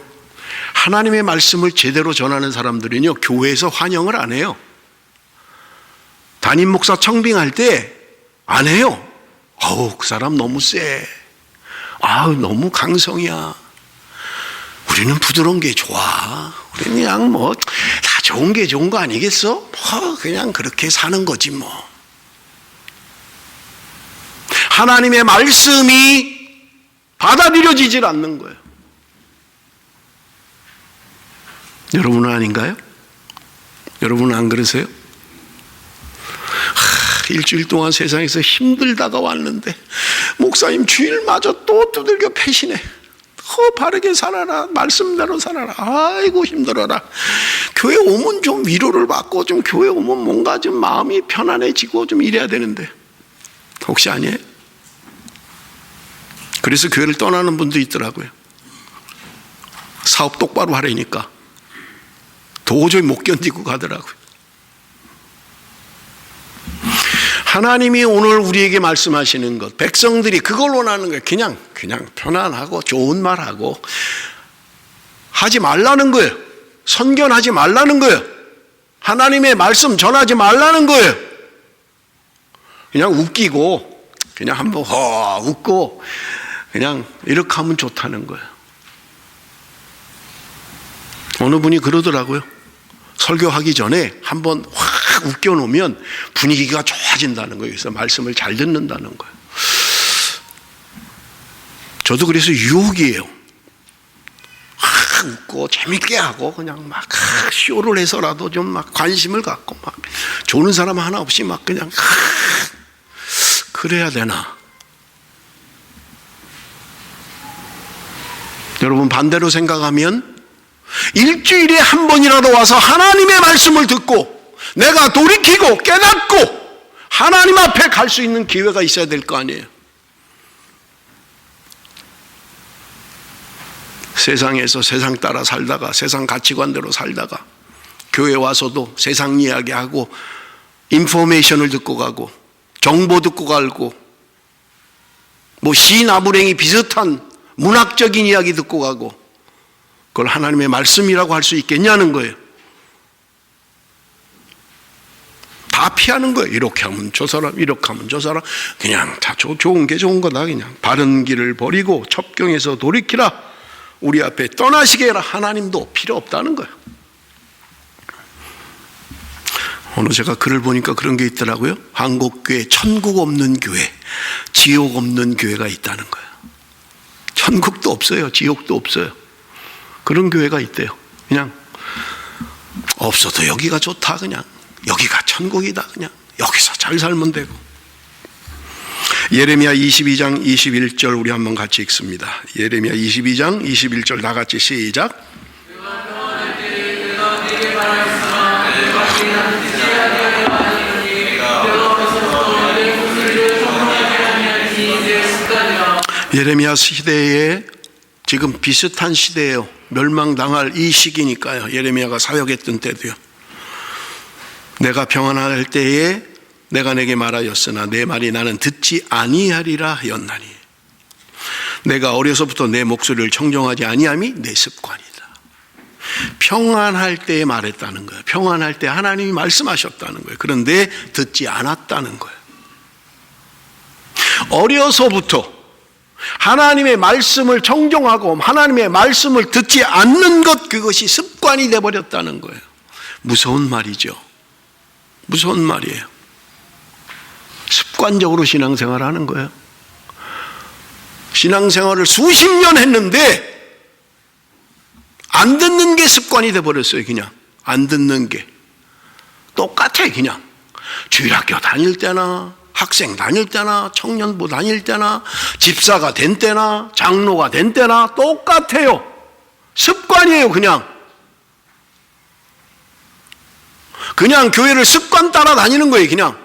하나님의 말씀을 제대로 전하는 사람들은요, 교회에서 환영을 안 해요. 담임 목사 청빙할 때 안 해요. 그 사람 너무 세. 너무 강성이야. 우리는 부드러운 게 좋아. 우리는 그냥 다 좋은 게 좋은 거 아니겠어? 그냥 그렇게 사는 거지 뭐. 하나님의 말씀이 받아들여지질 않는 거예요. 여러분은 아닌가요? 여러분은 안 그러세요? 일주일 동안 세상에서 힘들다가 왔는데 목사님 주일마저 또 두들겨 패시네. 바르게 살아라. 말씀대로 살아라. 아이고 힘들어라. 교회 오면 좀 위로를 받고 좀 교회 오면 뭔가 좀 마음이 편안해지고 좀 이래야 되는데 혹시 아니에요? 그래서 교회를 떠나는 분도 있더라고요. 사업 똑바로 하려니까 도저히 못 견디고 가더라고요. 하나님이 오늘 우리에게 말씀하시는 것, 백성들이 그걸 원하는 거예요. 그냥 편안하고 좋은 말하고 하지 말라는 거예요. 선견하지 말라는 거예요. 하나님의 말씀 전하지 말라는 거예요. 그냥 웃기고 그냥 한번 웃고 그냥 이렇게 하면 좋다는 거예요. 어느 분이 그러더라고요. 설교하기 전에 한번 확 웃겨놓으면 분위기가 좋아진다는 거예요. 그래서 말씀을 잘 듣는다는 거예요. 저도 그래서 유혹이에요. 확 웃고 재밌게 하고 그냥 막 쇼를 해서라도 좀 막 관심을 갖고 막 조는 사람 하나 없이 막 그냥 그래야 되나? 여러분 반대로 생각하면 일주일에 한 번이라도 와서 하나님의 말씀을 듣고 내가 돌이키고 깨닫고 하나님 앞에 갈 수 있는 기회가 있어야 될 거 아니에요. 세상에서 세상 따라 살다가 세상 가치관대로 살다가 교회 와서도 세상 이야기하고 인포메이션을 듣고 가고 정보 듣고 가고 뭐 시나무랭이 비슷한 문학적인 이야기 듣고 가고 그걸 하나님의 말씀이라고 할 수 있겠냐는 거예요. 다 피하는 거예요. 이렇게 하면 저 사람, 이렇게 하면 저 사람. 그냥 다 좋은 게 좋은 거다. 그냥 바른 길을 버리고 첩경에서 돌이키라. 우리 앞에 떠나시게 해라. 하나님도 필요 없다는 거예요. 오늘 제가 글을 보니까 그런 게 있더라고요. 한국교회 천국 없는 교회, 지옥 없는 교회가 있다는 거예요. 천국도 없어요. 지옥도 없어요. 그런 교회가 있대요. 그냥 없어도 여기가 좋다. 그냥 여기가 천국이다. 그냥 여기서 잘 살면 되고. 예레미야 22장 21절 우리 한번 같이 읽습니다. 예레미야 22장 21절 다 같이 시작. 예레미야 시대에 지금 비슷한 시대예요. 멸망당할 이 시기니까요. 예레미야가 사역했던 때도요. 내가 평안할 때에 내가 내게 말하였으나 내 말이 나는 듣지 아니하리라 하였나니 내가 어려서부터 내 목소리를 청정하지 아니함이 내 습관이다. 평안할 때에 말했다는 거예요. 평안할 때 하나님이 말씀하셨다는 거예요. 그런데 듣지 않았다는 거예요. 어려서부터 하나님의 말씀을 청정하고 하나님의 말씀을 듣지 않는 것, 그것이 습관이 되어버렸다는 거예요. 무서운 말이죠. 무서운 말이에요. 습관적으로 신앙생활을 하는 거예요. 신앙생활을 수십 년 했는데 안 듣는 게 습관이 되어버렸어요. 그냥 안 듣는 게 똑같아. 그냥 주일학교 다닐 때나 학생 다닐 때나 청년부 다닐 때나 집사가 된 때나 장로가 된 때나 똑같아요. 습관이에요. 그냥 교회를 습관 따라 다니는 거예요. 그냥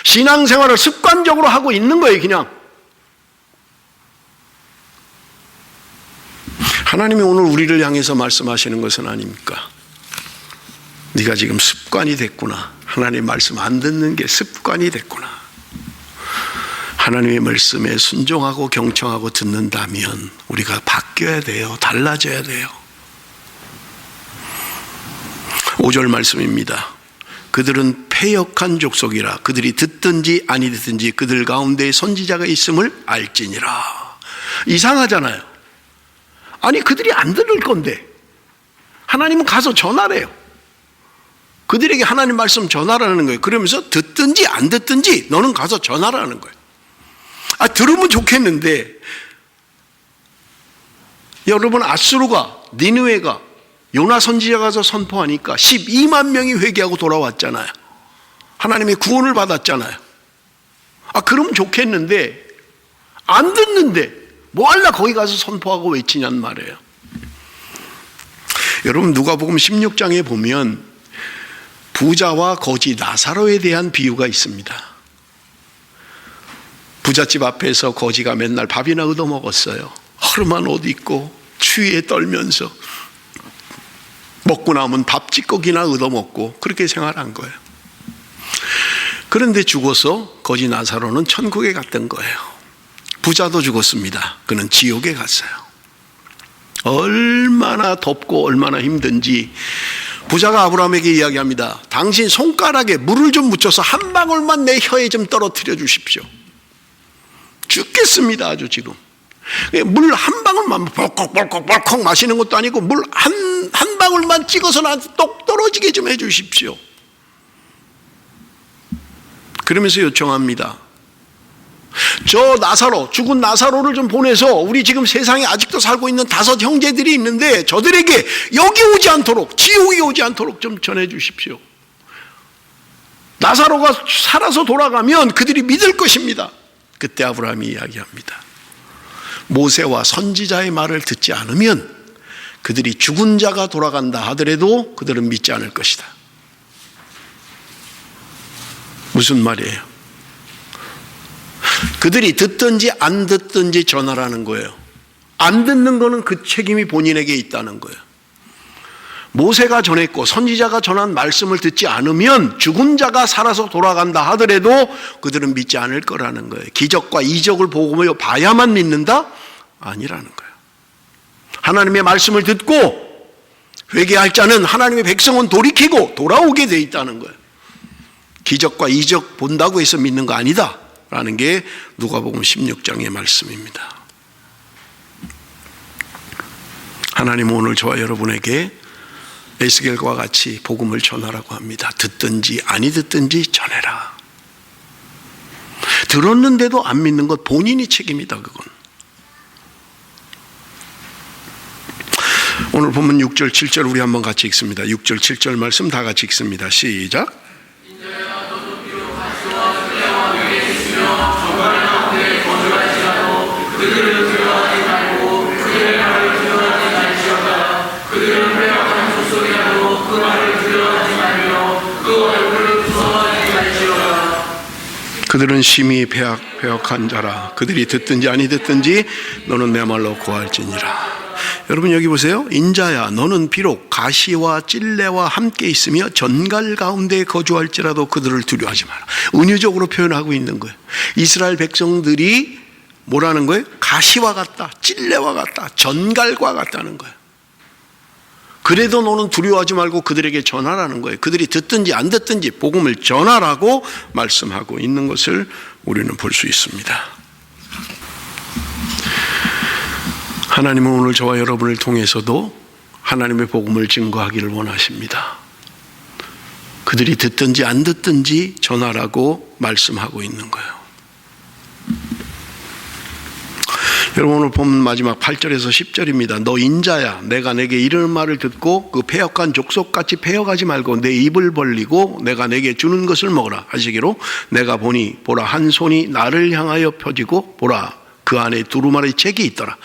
신앙생활을 습관적으로 하고 있는 거예요. 그냥 하나님이 오늘 우리를 향해서 말씀하시는 것은 아닙니까? 네가 지금 습관이 됐구나. 하나님 말씀 안 듣는 게 습관이 됐구나. 하나님의 말씀에 순종하고 경청하고 듣는다면 우리가 바뀌어야 돼요. 달라져야 돼요. 5절 말씀입니다. 그들은 패역한 족속이라. 그들이 듣든지 아니 듣든지 그들 가운데 선지자가 있음을 알지니라. 이상하잖아요. 아니 그들이 안 들을 건데 하나님은 가서 전하래요. 그들에게 하나님 말씀 전하라는 거예요. 그러면서 듣든지 안 듣든지 너는 가서 전하라는 거예요. 들으면 좋겠는데 여러분 아수르가 니느웨가 요나 선지자가 가서 선포하니까 12만 명이 회개하고 돌아왔잖아요. 하나님의 구원을 받았잖아요. 그러면 좋겠는데 안 듣는데 뭐 할라 거기 가서 선포하고 외치냔 말이에요. 여러분 누가복음 16장에 보면 부자와 거지 나사로에 대한 비유가 있습니다. 부잣집 앞에서 거지가 맨날 밥이나 얻어먹었어요. 허름한 옷 입고 추위에 떨면서 먹고 남은 밥 찌꺼기나 얻어먹고 그렇게 생활한 거예요. 그런데 죽어서 거지 나사로는 천국에 갔던 거예요. 부자도 죽었습니다. 그는 지옥에 갔어요. 얼마나 덥고 얼마나 힘든지 부자가 아브라함에게 이야기합니다. 당신 손가락에 물을 좀 묻혀서 한 방울만 내 혀에 좀 떨어뜨려 주십시오. 죽겠습니다. 아주 지금 물 한 방울만 벌컥 마시는 것도 아니고 물 한 방울만 찍어서 나한테 똑 떨어지게 좀 해주십시오. 그러면서 요청합니다. 저 나사로, 죽은 나사로를 좀 보내서 우리 지금 세상에 아직도 살고 있는 5 형제들이 있는데 저들에게 여기 오지 않도록, 지옥이 오지 않도록 좀 전해 주십시오. 나사로가 살아서 돌아가면 그들이 믿을 것입니다. 그때 아브라함이 이야기합니다. 모세와 선지자의 말을 듣지 않으면 그들이 죽은 자가 돌아간다 하더라도 그들은 믿지 않을 것이다. 무슨 말이에요? 그들이 듣든지 안 듣든지 전하라는 거예요. 안 듣는 거는 그 책임이 본인에게 있다는 거예요. 모세가 전했고 선지자가 전한 말씀을 듣지 않으면 죽은 자가 살아서 돌아간다 하더라도 그들은 믿지 않을 거라는 거예요. 기적과 이적을 보고 봐야만 믿는다? 아니라는 거예요. 하나님의 말씀을 듣고 회개할 자는 하나님의 백성은 돌이키고 돌아오게 돼 있다는 거예요. 기적과 이적 본다고 해서 믿는 거 아니다 라는 게 누가복음 16장의 말씀입니다. 하나님은 오늘 저와 여러분에게 에스겔과 같이 복음을 전하라고 합니다. 듣든지 아니 듣든지 전해라. 들었는데도 안 믿는 것 본인이 책임이다. 그건. 오늘 본문 6절 7절 우리 한번 같이 읽습니다. 6절 7절 말씀 다 같이 읽습니다. 시작. 그들은 심히 배역한 자라. 그들이 듣든지 아니 듣든지 너는 내 말로 고할지니라. 여러분 여기 보세요. 인자야 너는 비록 가시와 찔레와 함께 있으며 전갈 가운데 거주할지라도 그들을 두려워하지 마라. 은유적으로 표현하고 있는 거예요. 이스라엘 백성들이 뭐라는 거예요? 가시와 같다, 찔레와 같다, 전갈과 같다는 거예요. 그래도 너는 두려워하지 말고 그들에게 전하라는 거예요. 그들이 듣든지 안 듣든지 복음을 전하라고 말씀하고 있는 것을 우리는 볼 수 있습니다. 하나님은 오늘 저와 여러분을 통해서도 하나님의 복음을 증거하기를 원하십니다. 그들이 듣든지 안 듣든지 전하라고 말씀하고 있는 거예요. 여러분 오늘 본문 마지막 8절에서 10절입니다. 너 인자야 내가 내게 이르는 말을 듣고 그 패역한 족속같이 패역하지 말고 내 입을 벌리고 내가 내게 주는 것을 먹으라 하시기로 내가 보니 보라 한 손이 나를 향하여 펴지고 보라 그 안에 두루마리 책이 있더라.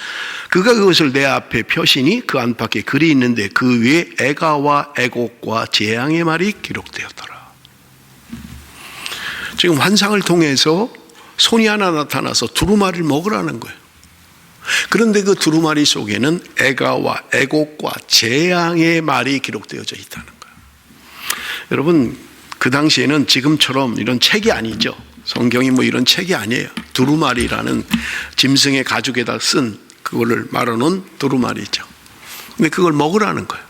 그가 그것을 내 앞에 펴시니 그 안팎에 글이 있는데 그 위에 애가와 애곡과 재앙의 말이 기록되었더라. 지금 환상을 통해서 손이 하나 나타나서 두루마리를 먹으라는 거예요. 그런데 그 두루마리 속에는 애가와 애곡과 재앙의 말이 기록되어져 있다는 거예요. 여러분 그 당시에는 지금처럼 이런 책이 아니죠. 성경이 뭐 이런 책이 아니에요. 두루마리라는 짐승의 가죽에다 쓴 그거를 말아놓은 두루마리죠. 근데 그걸 먹으라는 거예요.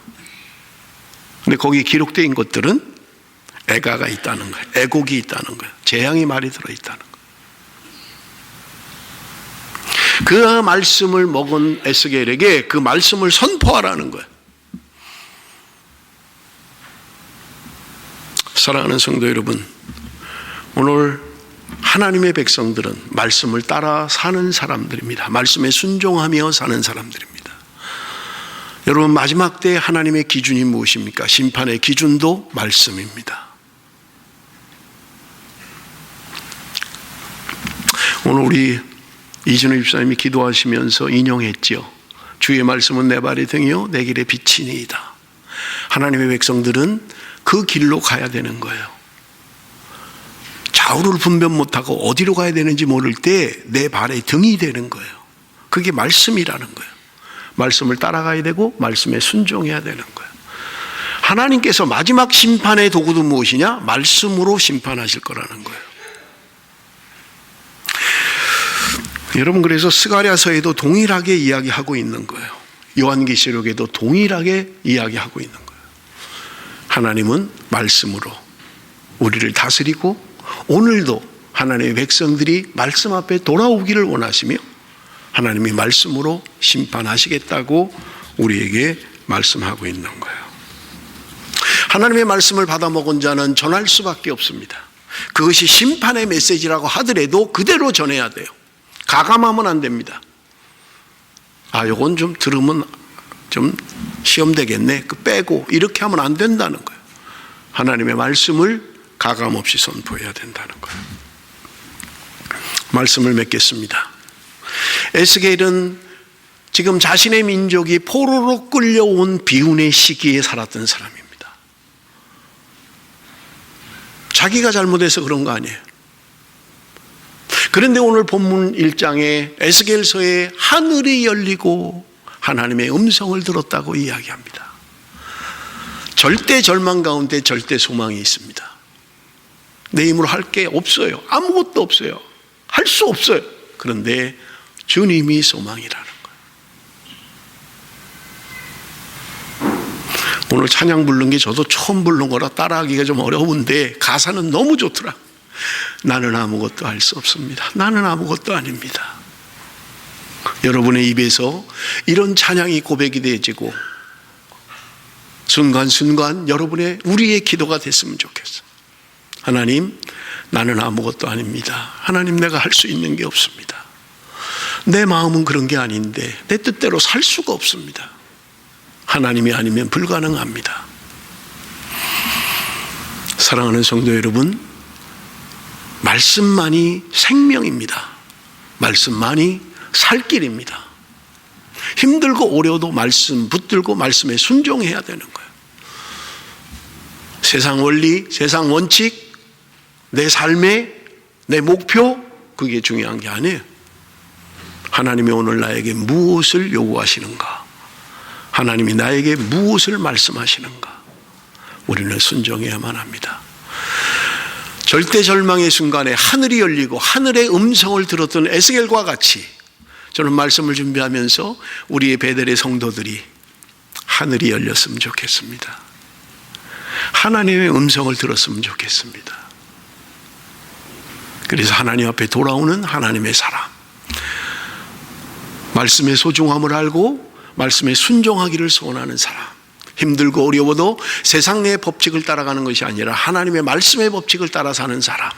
근데 거기 기록된 것들은 애가가 있다는 거예요. 애곡이 있다는 거예요. 재앙의 말이 들어있다는 거예요. 그 말씀을 먹은 에스겔에게 그 말씀을 선포하라는 거예요. 사랑하는 성도 여러분, 오늘 하나님의 백성들은 말씀을 따라 사는 사람들입니다. 말씀에 순종하며 사는 사람들입니다. 여러분 마지막 때 하나님의 기준이 무엇입니까? 심판의 기준도 말씀입니다. 오늘 우리 이진우 집사님이 기도하시면서 인용했죠. 주의 말씀은 내 발의 등이요 내 길의 빛이니이다. 하나님의 백성들은 그 길로 가야 되는 거예요. 좌우를 분辨 못하고 어디로 가야 되는지 모를 때 내 발의 등이 되는 거예요. 그게 말씀이라는 거예요. 말씀을 따라가야 되고 말씀에 순종해야 되는 거예요. 하나님께서 마지막 심판의 도구도 무엇이냐? 말씀으로 심판하실 거라는 거예요. 여러분 그래서 스가랴서에도 동일하게 이야기하고 있는 거예요. 요한계시록에도 동일하게 이야기하고 있는 거예요. 하나님은 말씀으로 우리를 다스리고 오늘도 하나님의 백성들이 말씀 앞에 돌아오기를 원하시며 하나님이 말씀으로 심판하시겠다고 우리에게 말씀하고 있는 거예요. 하나님의 말씀을 받아먹은 자는 전할 수밖에 없습니다. 그것이 심판의 메시지라고 하더라도 그대로 전해야 돼요. 가감하면 안 됩니다. 아, 요건 좀 들으면 좀 시험 되겠네. 그 빼고 이렇게 하면 안 된다는 거예요. 하나님의 말씀을 가감없이 선포해야 된다는 거예요. 말씀을 맺겠습니다. 에스겔은 지금 자신의 민족이 포로로 끌려온 비운의 시기에 살았던 사람입니다. 자기가 잘못해서 그런 거 아니에요. 그런데 오늘 본문 1장에 에스겔서에 하늘이 열리고 하나님의 음성을 들었다고 이야기합니다. 절대 절망 가운데 절대 소망이 있습니다. 내 힘으로 할 게 없어요. 아무것도 없어요. 할 수 없어요. 그런데 주님이 소망이라는 거예요. 오늘 찬양 부른 게 저도 처음 부른 거라 따라하기가 좀 어려운데 가사는 너무 좋더라. 나는 아무것도 할 수 없습니다. 나는 아무것도 아닙니다. 여러분의 입에서 이런 찬양이 고백이 되어지고 순간순간 우리의 기도가 됐으면 좋겠어. 하나님, 나는 아무것도 아닙니다. 하나님, 내가 할 수 있는 게 없습니다. 내 마음은 그런 게 아닌데 내 뜻대로 살 수가 없습니다. 하나님이 아니면 불가능합니다. 사랑하는 성도 여러분, 말씀만이 생명입니다. 말씀만이 살 길입니다. 힘들고 어려워도 말씀 붙들고 말씀에 순종해야 되는 거예요. 세상 원리, 세상 원칙, 내 삶의 내 목표, 그게 중요한 게 아니에요. 하나님이 오늘 나에게 무엇을 요구하시는가? 하나님이 나에게 무엇을 말씀하시는가? 우리는 순종해야만 합니다. 절대 절망의 순간에 하늘이 열리고 하늘의 음성을 들었던 에스겔과 같이 저는 말씀을 준비하면서 우리의 베델의 성도들이 하늘이 열렸으면 좋겠습니다. 하나님의 음성을 들었으면 좋겠습니다. 그래서 하나님 앞에 돌아오는 하나님의 사람, 말씀의 소중함을 알고 말씀에 순종하기를 소원하는 사람, 힘들고 어려워도 세상 내 법칙을 따라가는 것이 아니라 하나님의 말씀의 법칙을 따라 사는 사람,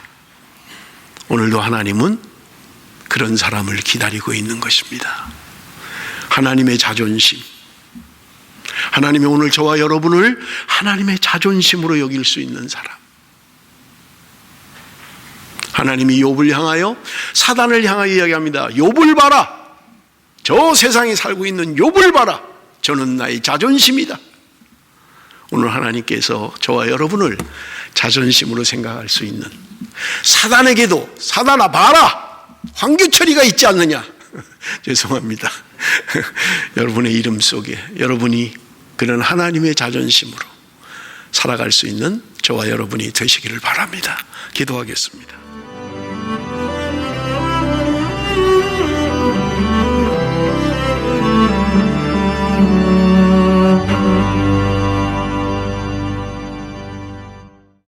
오늘도 하나님은 그런 사람을 기다리고 있는 것입니다. 하나님의 자존심, 하나님이 오늘 저와 여러분을 하나님의 자존심으로 여길 수 있는 사람, 하나님이 욥을 향하여, 사단을 향하여 이야기합니다. 욥을 봐라, 저 세상에 살고 있는 욥을 봐라, 저는 나의 자존심이다. 오늘 하나님께서 저와 여러분을 자존심으로 생각할 수 있는, 사단에게도 사단아 봐라, 황규철이가 있지 않느냐. 죄송합니다. 여러분의 이름 속에 여러분이 그런 하나님의 자존심으로 살아갈 수 있는 저와 여러분이 되시기를 바랍니다. 기도하겠습니다.